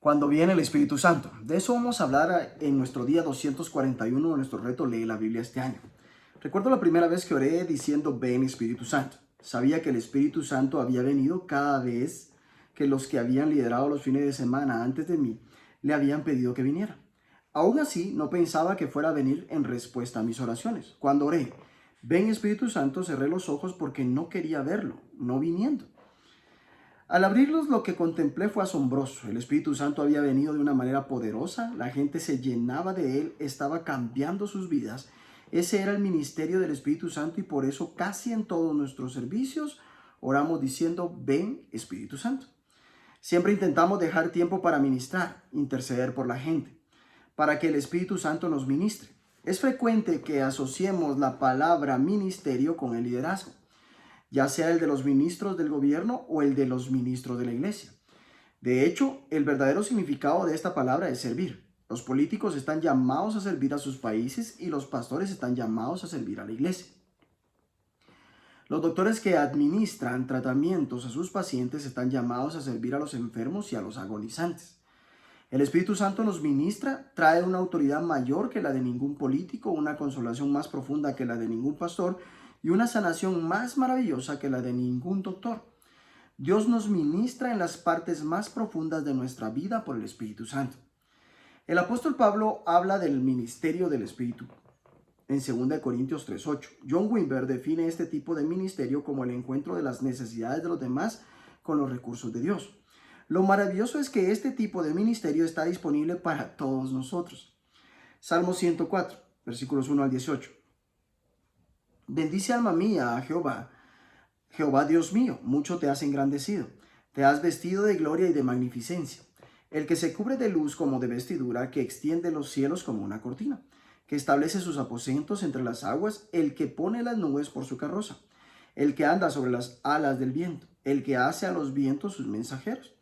cuando viene el Espíritu Santo. De eso vamos a hablar en nuestro día 241 de nuestro reto Lee la Biblia este año. Recuerdo la primera vez que oré diciendo ven Espíritu Santo. Sabía que el Espíritu Santo había venido cada vez que los que habían liderado los fines de semana antes de mí le habían pedido que viniera. Aún así, no pensaba que fuera a venir en respuesta a mis oraciones. Cuando oré, ven Espíritu Santo, cerré los ojos porque no quería verlo, no viniendo. Al abrirlos, lo que contemplé fue asombroso. El Espíritu Santo había venido de una manera poderosa, la gente se llenaba de él, estaba cambiando sus vidas. Ese era el ministerio del Espíritu Santo y por eso casi en todos nuestros servicios oramos diciendo, ven Espíritu Santo. Siempre intentamos dejar tiempo para ministrar, interceder por la gente, para que el Espíritu Santo nos ministre. Es frecuente que asociemos la palabra ministerio con el liderazgo, ya sea el de los ministros del gobierno o el de los ministros de la iglesia. De hecho, el verdadero significado de esta palabra es servir. Los políticos están llamados a servir a sus países y los pastores están llamados a servir a la iglesia. Los doctores que administran tratamientos a sus pacientes están llamados a servir a los enfermos y a los agonizantes. El Espíritu Santo nos ministra, trae una autoridad mayor que la de ningún político, una consolación más profunda que la de ningún pastor y una sanación más maravillosa que la de ningún doctor. Dios nos ministra en las partes más profundas de nuestra vida por el Espíritu Santo. El apóstol Pablo habla del ministerio del Espíritu en 2 Corintios 3:8. John Wimber define este tipo de ministerio como el encuentro de las necesidades de los demás con los recursos de Dios. Lo maravilloso es que este tipo de ministerio está disponible para todos nosotros. Salmo 104, versículos 1 al 18. Bendice alma mía a Jehová. Jehová Dios mío, mucho te has engrandecido. Te has vestido de gloria y de magnificencia. El que se cubre de luz como de vestidura, que extiende los cielos como una cortina, que establece sus aposentos entre las aguas, el que pone las nubes por su carroza, el que anda sobre las alas del viento, el que hace a los vientos sus mensajeros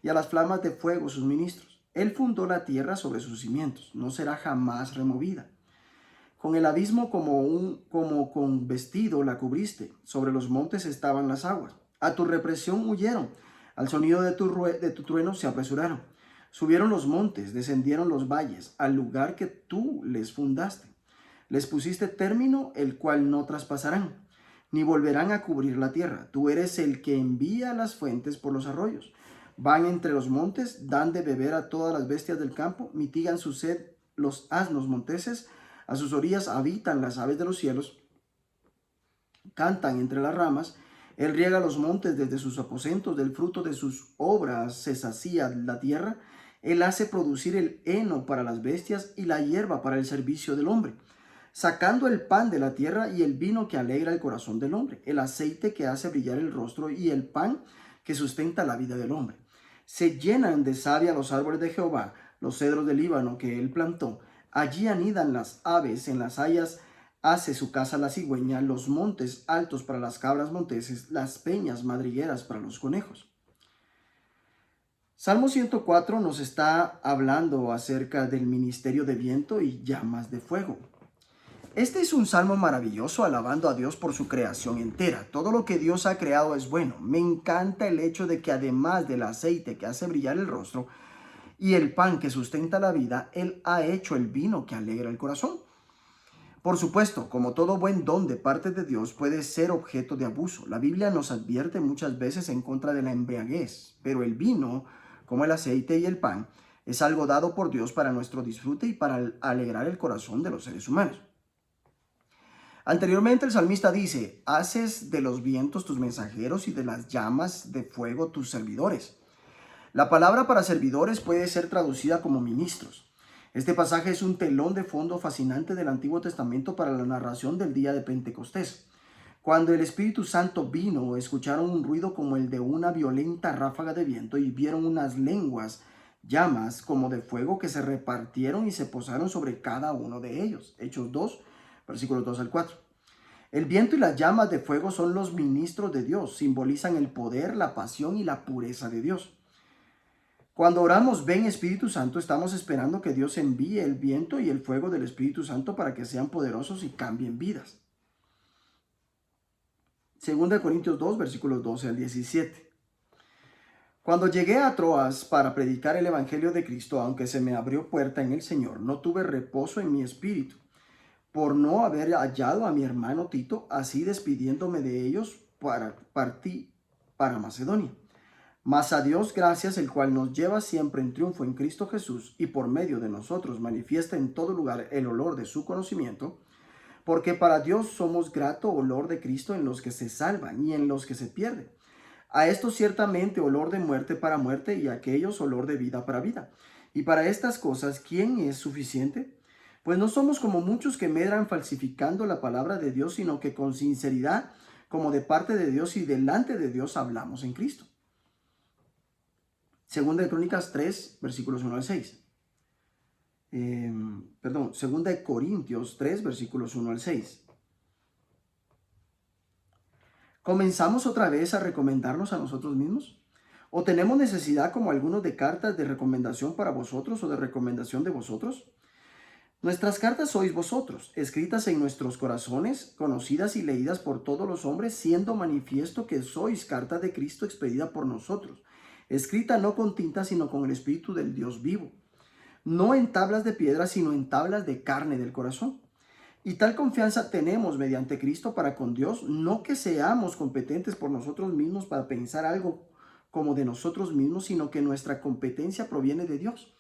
y a las flamas de fuego sus ministros. Él fundó la tierra sobre sus cimientos, no será jamás removida. Con el abismo como con vestido la cubriste, sobre los montes estaban las aguas. A tu represión huyeron, al sonido de tu trueno se apresuraron. Subieron los montes, descendieron los valles, al lugar que tú les fundaste. Les pusiste término, el cual no traspasarán, ni volverán a cubrir la tierra. Tú eres el que envía las fuentes por los arroyos. Van entre los montes, dan de beber a todas las bestias del campo, mitigan su sed los asnos monteses, a sus orillas habitan las aves de los cielos, cantan entre las ramas. Él riega los montes desde sus aposentos, del fruto de sus obras se sacía la tierra. Él hace producir el heno para las bestias y la hierba para el servicio del hombre, sacando el pan de la tierra y el vino que alegra el corazón del hombre, el aceite que hace brillar el rostro y el pan que sustenta la vida del hombre. Se llenan de savia los árboles de Jehová, los cedros del Líbano que él plantó. Allí anidan las aves, en las hayas hace su casa la cigüeña, los montes altos para las cabras monteses, las peñas madrigueras para los conejos. Salmo 104 nos está hablando acerca del ministerio de viento y llamas de fuego. Este es un salmo maravilloso alabando a Dios por su creación entera. Todo lo que Dios ha creado es bueno. Me encanta el hecho de que además del aceite que hace brillar el rostro y el pan que sustenta la vida, Él ha hecho el vino que alegra el corazón. Por supuesto, como todo buen don de parte de Dios, puede ser objeto de abuso. La Biblia nos advierte muchas veces en contra de la embriaguez, pero el vino, como el aceite y el pan, es algo dado por Dios para nuestro disfrute y para alegrar el corazón de los seres humanos. Anteriormente el salmista dice, haces de los vientos tus mensajeros y de las llamas de fuego tus servidores. La palabra para servidores puede ser traducida como ministros. Este pasaje es un telón de fondo fascinante del Antiguo Testamento para la narración del día de Pentecostés. Cuando el Espíritu Santo vino, escucharon un ruido como el de una violenta ráfaga de viento y vieron unas lenguas, llamas como de fuego que se repartieron y se posaron sobre cada uno de ellos. Hechos 2, versículos 2 al 4. El viento y las llamas de fuego son los ministros de Dios, simbolizan el poder, la pasión y la pureza de Dios. Cuando oramos, ven Espíritu Santo, estamos esperando que Dios envíe el viento y el fuego del Espíritu Santo para que sean poderosos y cambien vidas. 2 Corintios 2, versículos 12 al 17. Cuando llegué a Troas para predicar el Evangelio de Cristo, aunque se me abrió puerta en el Señor, no tuve reposo en mi espíritu, por no haber hallado a mi hermano Tito, así despidiéndome de ellos, partí para Macedonia. Mas a Dios gracias, el cual nos lleva siempre en triunfo en Cristo Jesús, y por medio de nosotros manifiesta en todo lugar el olor de su conocimiento, porque para Dios somos grato olor de Cristo en los que se salvan y en los que se pierden. A estos ciertamente olor de muerte para muerte, y a aquellos olor de vida para vida. Y para estas cosas, ¿quién es suficiente? Pues no somos como muchos que medran falsificando la palabra de Dios, sino que con sinceridad, como de parte de Dios y delante de Dios, hablamos en Cristo. Segunda de Crónicas 3, versículos 1 al 6. Segunda de Corintios 3, versículos 1 al 6. ¿Comenzamos otra vez a recomendarnos a nosotros mismos? ¿O tenemos necesidad, como algunos, de cartas de recomendación para vosotros o de recomendación de vosotros? Nuestras cartas sois vosotros, escritas en nuestros corazones, conocidas y leídas por todos los hombres, siendo manifiesto que sois carta de Cristo expedida por nosotros, escrita no con tinta, sino con el Espíritu del Dios vivo, no en tablas de piedra, sino en tablas de carne del corazón. Y tal confianza tenemos mediante Cristo para con Dios, no que seamos competentes por nosotros mismos para pensar algo como de nosotros mismos, sino que nuestra competencia proviene de Dios,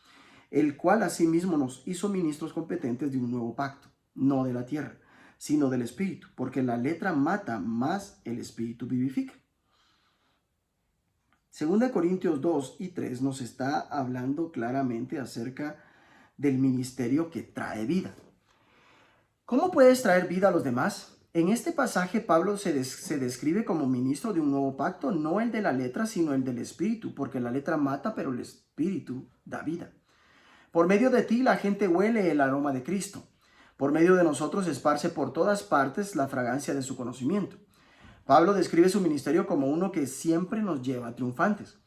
el cual asimismo nos hizo ministros competentes de un nuevo pacto, no de la tierra, sino del Espíritu, porque la letra mata, más el Espíritu vivifica. Segunda Corintios 2 y 3 nos está hablando claramente acerca del ministerio que trae vida. ¿Cómo puedes traer vida a los demás? En este pasaje Pablo se describe como ministro de un nuevo pacto, no el de la letra, sino el del Espíritu, porque la letra mata, pero el Espíritu da vida. Por medio de ti la gente huele el aroma de Cristo. Por medio de nosotros esparce por todas partes la fragancia de su conocimiento. Pablo describe su ministerio como uno que siempre nos lleva triunfantes.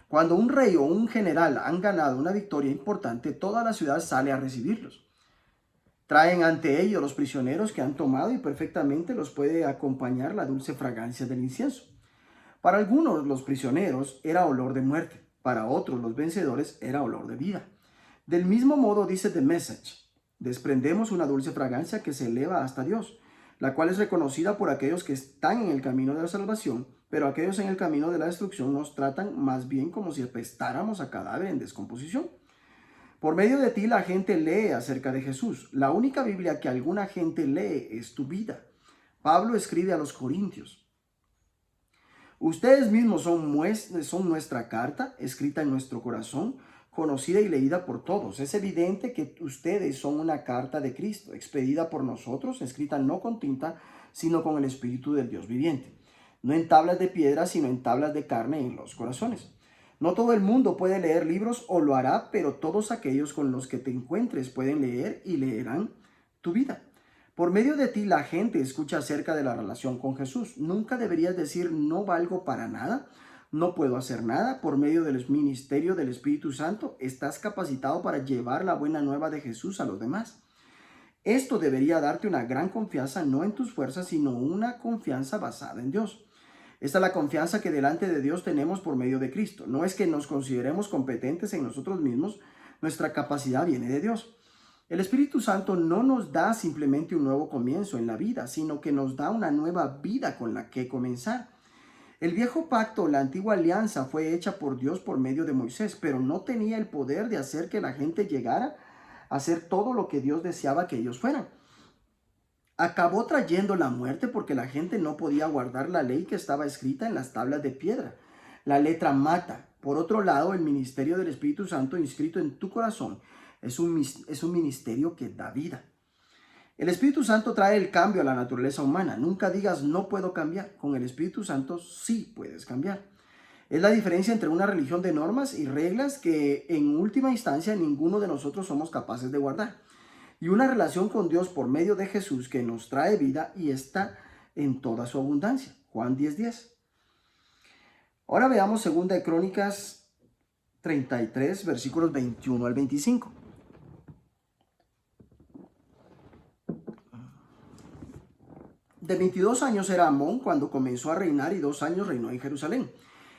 Cuando un rey o un general han ganado una victoria importante, toda la ciudad sale a recibirlos. Traen ante ellos los prisioneros que han tomado y perfectamente los puede acompañar la dulce fragancia del incienso. Para algunos los prisioneros era olor de muerte, para otros los vencedores era olor de vida. Del mismo modo dice The Message, desprendemos una dulce fragancia que se eleva hasta Dios, la cual es reconocida por aquellos que están en el camino de la salvación, pero aquellos en el camino de la destrucción nos tratan más bien como si apestáramos a cadáver en descomposición. Por medio de ti la gente lee acerca de Jesús. La única Biblia que alguna gente lee es tu vida. Pablo escribe a los Corintios: ustedes mismos son nuestra carta, escrita en nuestro corazón, conocida y leída por todos. Es evidente que ustedes son una carta de Cristo, expedida por nosotros, escrita no con tinta, sino con el Espíritu del Dios viviente. No en tablas de piedra, sino en tablas de carne en los corazones. No todo el mundo puede leer libros o lo hará, pero todos aquellos con los que te encuentres pueden leer y leerán tu vida. Por medio de ti la gente escucha acerca de la relación con Jesús. Nunca deberías decir no valgo para nada, no puedo hacer nada. Por medio del ministerio del Espíritu Santo estás capacitado para llevar la buena nueva de Jesús a los demás. Esto debería darte una gran confianza, no en tus fuerzas, sino una confianza basada en Dios. Esta es la confianza que delante de Dios tenemos por medio de Cristo. No es que nos consideremos competentes en nosotros mismos, nuestra capacidad viene de Dios. El Espíritu Santo no nos da simplemente un nuevo comienzo en la vida, sino que nos da una nueva vida con la que comenzar. El viejo pacto, la antigua alianza, fue hecha por Dios por medio de Moisés, pero no tenía el poder de hacer que la gente llegara a hacer todo lo que Dios deseaba que ellos fueran. Acabó trayendo la muerte porque la gente no podía guardar la ley que estaba escrita en las tablas de piedra. La letra mata. Por otro lado, el ministerio del Espíritu Santo inscrito en tu corazón es un ministerio que da vida. El Espíritu Santo trae el cambio a la naturaleza humana. Nunca digas no puedo cambiar. Con el Espíritu Santo sí puedes cambiar. Es la diferencia entre una religión de normas y reglas que en última instancia ninguno de nosotros somos capaces de guardar, y una relación con Dios por medio de Jesús que nos trae vida y está en toda su abundancia. Juan 10:10. Ahora veamos 2 de Crónicas 33, versículos 21 al 25. De 22 años era Amón cuando comenzó a reinar y 2 años reinó en Jerusalén.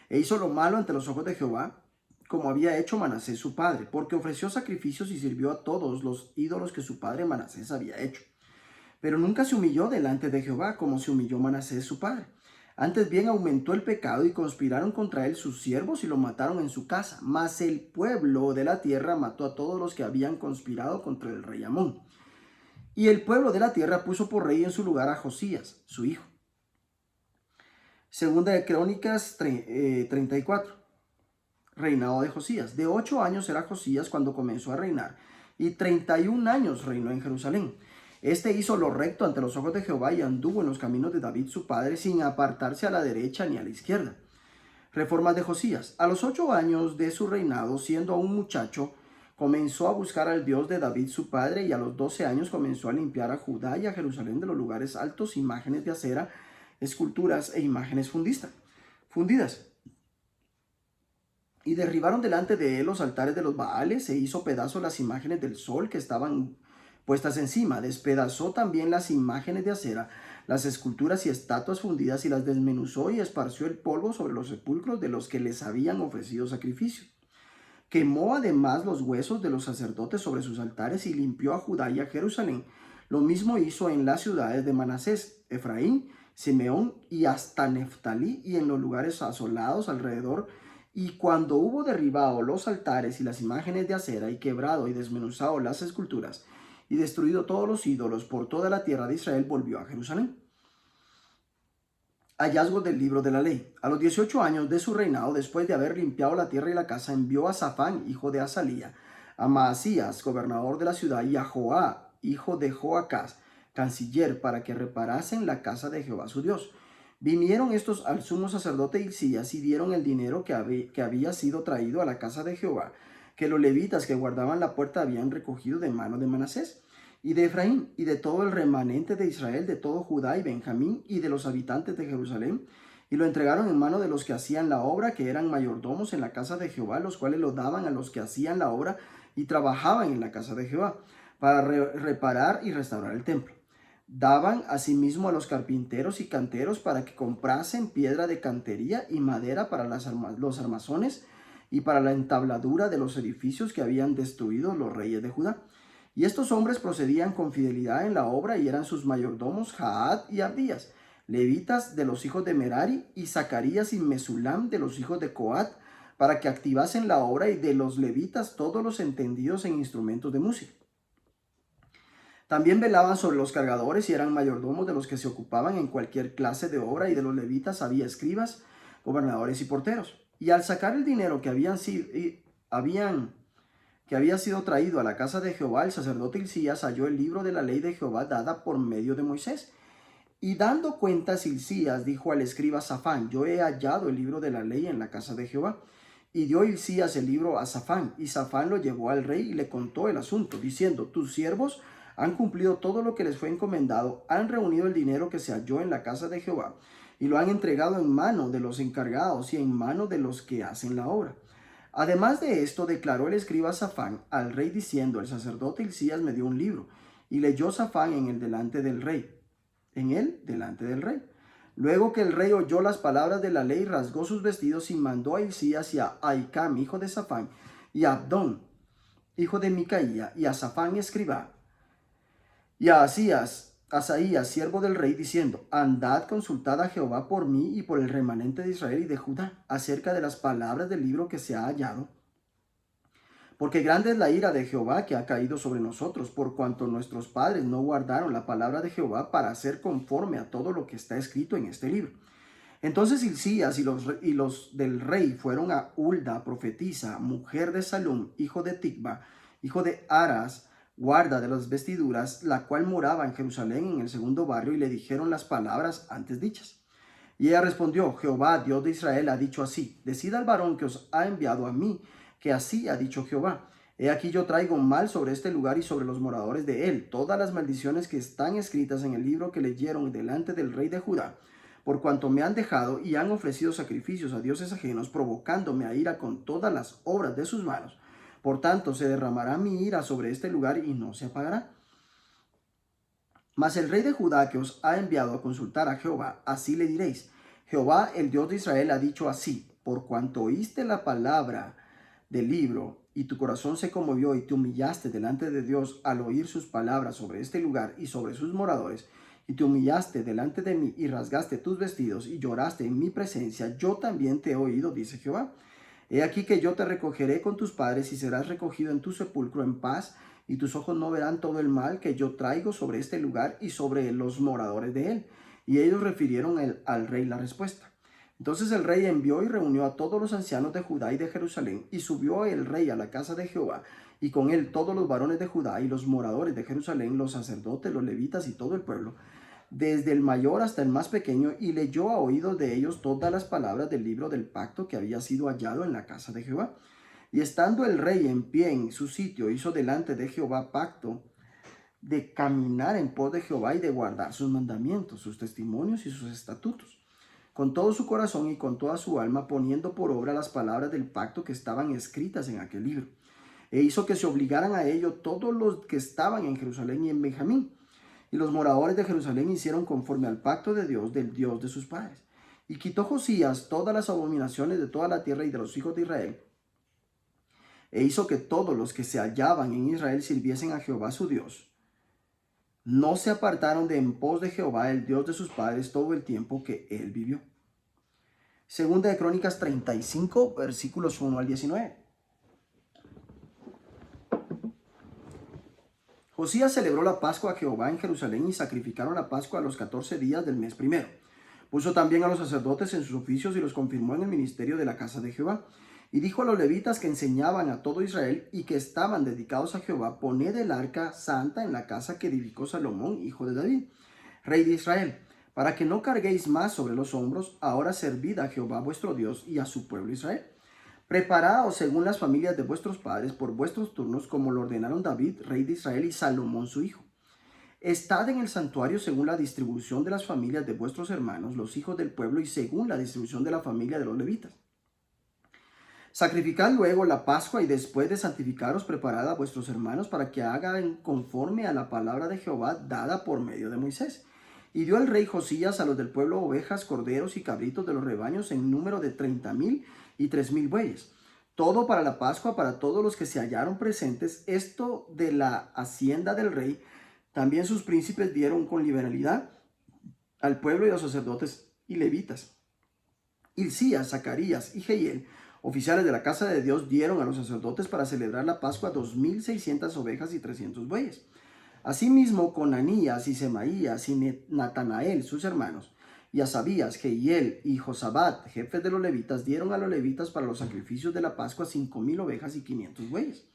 e hizo lo malo ante los ojos de Jehová, como había hecho Manasés su padre, porque ofreció sacrificios y sirvió a todos los ídolos que su padre Manasés había hecho. Pero nunca se humilló delante de Jehová como se humilló Manasés su padre. Antes bien aumentó el pecado y conspiraron contra él sus siervos y lo mataron en su casa. Mas el pueblo de la tierra mató a todos los que habían conspirado contra el rey Amón. Y el pueblo de la tierra puso por rey en su lugar a Josías, su hijo. Segunda de Crónicas 34. Reinado de Josías. De 8 años era Josías cuando comenzó a reinar, y 31 años reinó en Jerusalén. Este hizo lo recto ante los ojos de Jehová y anduvo en los caminos de David su padre, sin apartarse a la derecha ni a la izquierda. Reformas de Josías. A los 8 años de su reinado, siendo aún muchacho, comenzó a buscar al Dios de David su padre, y a los 12 años comenzó a limpiar a Judá y a Jerusalén de los lugares altos, imágenes de acera, esculturas e imágenes fundidas. Y derribaron delante de él los altares de los Baales, e hizo pedazos las imágenes del sol que estaban puestas encima. Despedazó también las imágenes de acera, las esculturas y estatuas fundidas, y las desmenuzó y esparció el polvo sobre los sepulcros de los que les habían ofrecido sacrificio. Quemó además los huesos de los sacerdotes sobre sus altares y limpió a Judá y a Jerusalén. Lo mismo hizo en las ciudades de Manasés, Efraín, Simeón y hasta Neftalí, y en los lugares asolados alrededor. Y cuando hubo derribado los altares y las imágenes de acera, y quebrado y desmenuzado las esculturas, y destruido todos los ídolos por toda la tierra de Israel, volvió a Jerusalén. Hallazgos del libro de la ley. A los 18 años de su reinado, después de haber limpiado la tierra y la casa, envió a Safán, hijo de Azalía, a Maasías, gobernador de la ciudad, y a Joá, hijo de Joacás, canciller, para que reparasen la casa de Jehová su Dios. Vinieron estos al sumo sacerdote Hilcías y dieron el dinero que había sido traído a la casa de Jehová, que los levitas que guardaban la puerta habían recogido de mano de Manasés y de Efraín, y de todo el remanente de Israel, de todo Judá y Benjamín, y de los habitantes de Jerusalén, y lo entregaron en mano de los que hacían la obra, que eran mayordomos en la casa de Jehová, los cuales lo daban a los que hacían la obra y trabajaban en la casa de Jehová, para reparar y restaurar el templo. Daban asimismo a los carpinteros y canteros para que comprasen piedra de cantería y madera para los armazones y para la entabladura de los edificios que habían destruido los reyes de Judá. Y estos hombres procedían con fidelidad en la obra, y eran sus mayordomos Jaat y Abdías, levitas de los hijos de Merari, y Zacarías y Mesulam de los hijos de Coat, para que activasen la obra, y de los levitas todos los entendidos en instrumentos de música. También velaban sobre los cargadores y eran mayordomos de los que se ocupaban en cualquier clase de obra, y de los levitas había escribas, gobernadores y porteros. Y al sacar el dinero que había sido traído a la casa de Jehová, el sacerdote Hilcías halló el libro de la ley de Jehová dada por medio de Moisés. Y dando cuentas, Hilcías dijo al escriba Safán: yo he hallado el libro de la ley en la casa de Jehová. Y dio Hilcías el libro a Safán, y Safán lo llevó al rey y le contó el asunto, diciendo: tus siervos han cumplido todo lo que les fue encomendado, han reunido el dinero que se halló en la casa de Jehová, y lo han entregado en mano de los encargados y en mano de los que hacen la obra. Además de esto, declaró el escriba Safán al rey, diciendo: el sacerdote Hilcías me dio un libro. Y leyó Safán en él delante del rey. Luego que el rey oyó las palabras de la ley, rasgó sus vestidos y mandó a Hilcías y a Ahicam, hijo de Safán, y a Abdón, hijo de Micaía, y a Safán, escriba, y a Asaías, siervo del rey, diciendo: andad, consultad a Jehová por mí y por el remanente de Israel y de Judá, acerca de las palabras del libro que se ha hallado. Porque grande es la ira de Jehová que ha caído sobre nosotros, por cuanto nuestros padres no guardaron la palabra de Jehová para hacer conforme a todo lo que está escrito en este libro. Entonces Hilcías y los del rey fueron a Hulda, profetisa, mujer de Salum, hijo de Ticba, hijo de Aras, guarda de las vestiduras, la cual moraba en Jerusalén en el segundo barrio, y le dijeron las palabras antes dichas. Y ella respondió: Jehová, Dios de Israel, ha dicho así: decid al varón que os ha enviado a mí, que así ha dicho Jehová: he aquí yo traigo mal sobre este lugar y sobre los moradores de él todas las maldiciones que están escritas en el libro que leyeron delante del rey de Judá, por cuanto me han dejado y han ofrecido sacrificios a dioses ajenos, provocándome a ira con todas las obras de sus manos. Por tanto, se derramará mi ira sobre este lugar y no se apagará. Mas el rey de Judá, que os ha enviado a consultar a Jehová, así le diréis: Jehová, el Dios de Israel, ha dicho así: por cuanto oíste la palabra del libro y tu corazón se conmovió y te humillaste delante de Dios al oír sus palabras sobre este lugar y sobre sus moradores, y te humillaste delante de mí y rasgaste tus vestidos y lloraste en mi presencia, yo también te he oído, dice Jehová. He aquí que yo te recogeré con tus padres y serás recogido en tu sepulcro en paz, y tus ojos no verán todo el mal que yo traigo sobre este lugar y sobre los moradores de él. Y ellos refirieron al rey la respuesta. Entonces el rey envió y reunió a todos los ancianos de Judá y de Jerusalén, y subió el rey a la casa de Jehová, y con él todos los varones de Judá y los moradores de Jerusalén, los sacerdotes, los levitas y todo el pueblo, desde el mayor hasta el más pequeño, y leyó a oídos de ellos todas las palabras del libro del pacto que había sido hallado en la casa de Jehová. Y estando el rey en pie en su sitio, hizo delante de Jehová pacto de caminar en pos de Jehová y de guardar sus mandamientos, sus testimonios y sus estatutos, con todo su corazón y con toda su alma, poniendo por obra las palabras del pacto que estaban escritas en aquel libro. E hizo que se obligaran a ello todos los que estaban en Jerusalén y en Benjamín. Y los moradores de Jerusalén hicieron conforme al pacto de Dios, del Dios de sus padres. Y quitó Josías todas las abominaciones de toda la tierra y de los hijos de Israel, e hizo que todos los que se hallaban en Israel sirviesen a Jehová su Dios. No se apartaron de en pos de Jehová, el Dios de sus padres, todo el tiempo que él vivió. Segunda de Crónicas 35, versículos 1 al 19. Josías celebró la Pascua a Jehová en Jerusalén y sacrificaron la Pascua a los 14 días del mes primero. Puso también a los sacerdotes en sus oficios y los confirmó en el ministerio de la casa de Jehová. Y dijo a los levitas que enseñaban a todo Israel y que estaban dedicados a Jehová: poned el arca santa en la casa que edificó Salomón, hijo de David, rey de Israel, para que no carguéis más sobre los hombros. Ahora servid a Jehová vuestro Dios y a su pueblo Israel. Preparaos según las familias de vuestros padres por vuestros turnos, como lo ordenaron David, rey de Israel, y Salomón su hijo. Estad en el santuario según la distribución de las familias de vuestros hermanos, los hijos del pueblo, y según la distribución de la familia de los levitas. Sacrificad luego la Pascua, y después de santificaros, preparad a vuestros hermanos para que hagan conforme a la palabra de Jehová dada por medio de Moisés. Y dio el rey Josías a los del pueblo ovejas, corderos y cabritos de los rebaños en número de 30,000 y 3,000 bueyes. Todo para la Pascua, para todos los que se hallaron presentes. Esto de la hacienda del rey. También sus príncipes dieron con liberalidad al pueblo y a los sacerdotes y levitas. Hilcías, Zacarías y Jehiel, oficiales de la casa de Dios, dieron a los sacerdotes para celebrar la Pascua 2,600 ovejas y 300 bueyes. Asimismo, Conanías y Semaías y Natanael, sus hermanos, y Asabías, Jehiel y Josabat, jefes de los levitas, dieron a los levitas para los sacrificios de la Pascua 5,000 ovejas y 500 bueyes.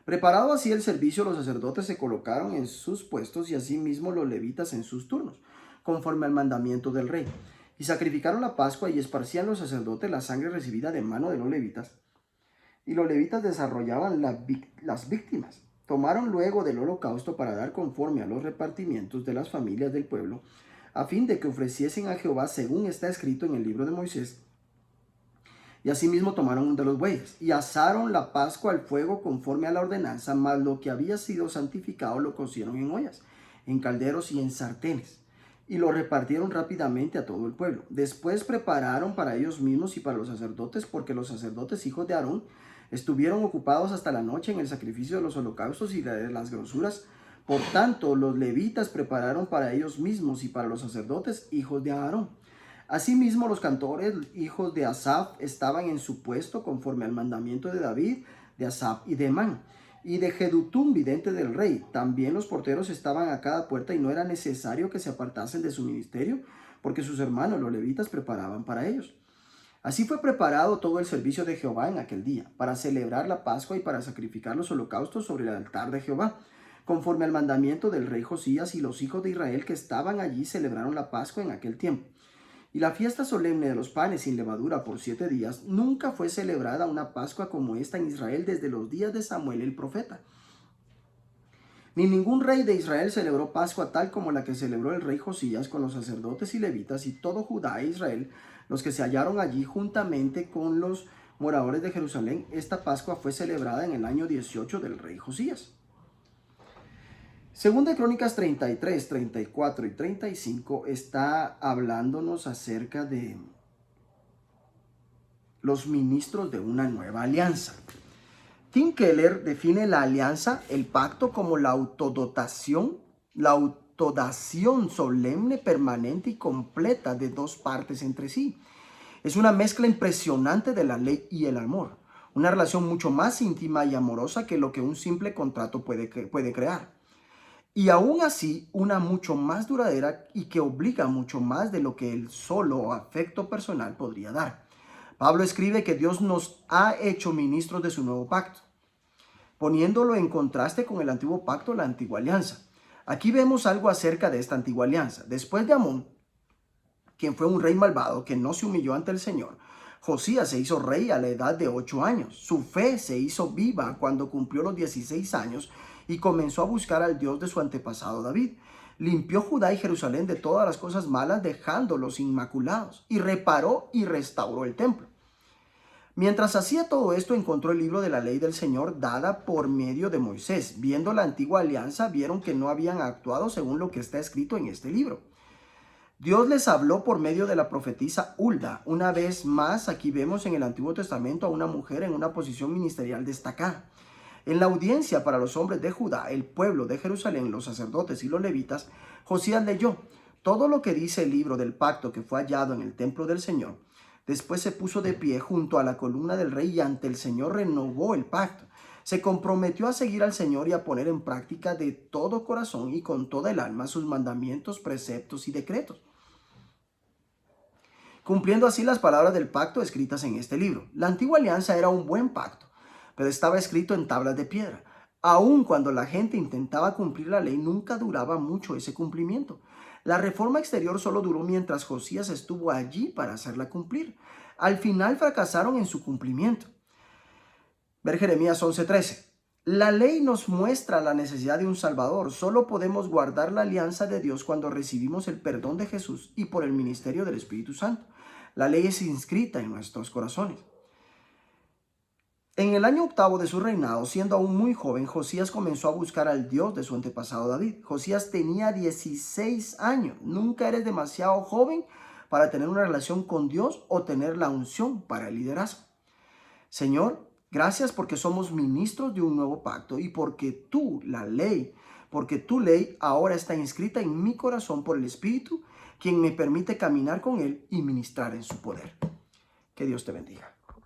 Preparado así el servicio, los sacerdotes se colocaron en sus puestos y asimismo los levitas en sus turnos, conforme al mandamiento del rey. Y sacrificaron la Pascua y esparcían los sacerdotes la sangre recibida de mano de los levitas. Y los levitas desarrollaban las víctimas. Tomaron luego del holocausto para dar conforme a los repartimientos de las familias del pueblo, a fin de que ofreciesen a Jehová según está escrito en el libro de Moisés. Y asimismo tomaron de los bueyes, y asaron la Pascua al fuego conforme a la ordenanza, mas lo que había sido santificado lo cocieron en ollas, en calderos y en sartenes, y lo repartieron rápidamente a todo el pueblo. Después prepararon para ellos mismos y para los sacerdotes, porque los sacerdotes hijos de Aarón estuvieron ocupados hasta la noche en el sacrificio de los holocaustos y de las grosuras. Por tanto, los levitas prepararon para ellos mismos y para los sacerdotes hijos de Aarón. Asimismo, los cantores, hijos de Asaf, estaban en su puesto conforme al mandamiento de David, de Asaf y de Emán, y de Jedutum, vidente del rey. También los porteros estaban a cada puerta, y no era necesario que se apartasen de su ministerio, porque sus hermanos, los levitas, preparaban para ellos. Así fue preparado todo el servicio de Jehová en aquel día, para celebrar la Pascua y para sacrificar los holocaustos sobre el altar de Jehová, conforme al mandamiento del rey Josías, y los hijos de Israel que estaban allí celebraron la Pascua en aquel tiempo. Y la fiesta solemne de los panes sin levadura por 7 días, nunca fue celebrada una Pascua como esta en Israel desde los días de Samuel el profeta. Ni ningún rey de Israel celebró Pascua tal como la que celebró el rey Josías con los sacerdotes y levitas y todo Judá e Israel, los que se hallaron allí juntamente con los moradores de Jerusalén. Esta Pascua fue celebrada en el año 18 del rey Josías. Segunda de Crónicas 33, 34 y 35 está hablándonos acerca de los ministros de una nueva alianza. Tim Keller define la alianza, el pacto, como la autodación solemne, permanente y completa de dos partes entre sí. Es una mezcla impresionante de la ley y el amor, una relación mucho más íntima y amorosa que lo que un simple contrato puede crear. Y aún así, una mucho más duradera y que obliga mucho más de lo que el solo afecto personal podría dar. Pablo escribe que Dios nos ha hecho ministros de su nuevo pacto, poniéndolo en contraste con el antiguo pacto, la antigua alianza. Aquí vemos algo acerca de esta antigua alianza. Después de Amón, quien fue un rey malvado que no se humilló ante el Señor, Josías se hizo rey a la edad de 8 años. Su fe se hizo viva cuando cumplió los 16 años y comenzó a buscar al Dios de su antepasado David. Limpió Judá y Jerusalén de todas las cosas malas, dejándolos inmaculados, y reparó y restauró el templo. Mientras hacía todo esto, encontró el libro de la ley del Señor dada por medio de Moisés. Viendo la antigua alianza, vieron que no habían actuado según lo que está escrito en este libro. Dios les habló por medio de la profetisa Hulda. Una vez más, aquí vemos en el Antiguo Testamento a una mujer en una posición ministerial destacada. En la audiencia para los hombres de Judá, el pueblo de Jerusalén, los sacerdotes y los levitas, Josías leyó todo lo que dice el libro del pacto que fue hallado en el templo del Señor. Después se puso de pie junto a la columna del rey y ante el Señor renovó el pacto. Se comprometió a seguir al Señor y a poner en práctica de todo corazón y con toda el alma sus mandamientos, preceptos y decretos, cumpliendo así las palabras del pacto escritas en este libro. La antigua alianza era un buen pacto, pero estaba escrito en tablas de piedra. Aun cuando la gente intentaba cumplir la ley, nunca duraba mucho ese cumplimiento. La reforma exterior solo duró mientras Josías estuvo allí para hacerla cumplir. Al final fracasaron en su cumplimiento. Ver Jeremías 11:13. La ley nos muestra la necesidad de un Salvador. Solo podemos guardar la alianza de Dios cuando recibimos el perdón de Jesús y por el ministerio del Espíritu Santo. La ley es inscrita en nuestros corazones. En el año 8º de su reinado, siendo aún muy joven, Josías comenzó a buscar al Dios de su antepasado David. Josías tenía 16 años. Nunca eres demasiado joven para tener una relación con Dios o tener la unción para el liderazgo. Señor, gracias porque somos ministros de un nuevo pacto y porque tu ley ahora está inscrita en mi corazón por el Espíritu, quien me permite caminar con Él y ministrar en su poder. Que Dios te bendiga.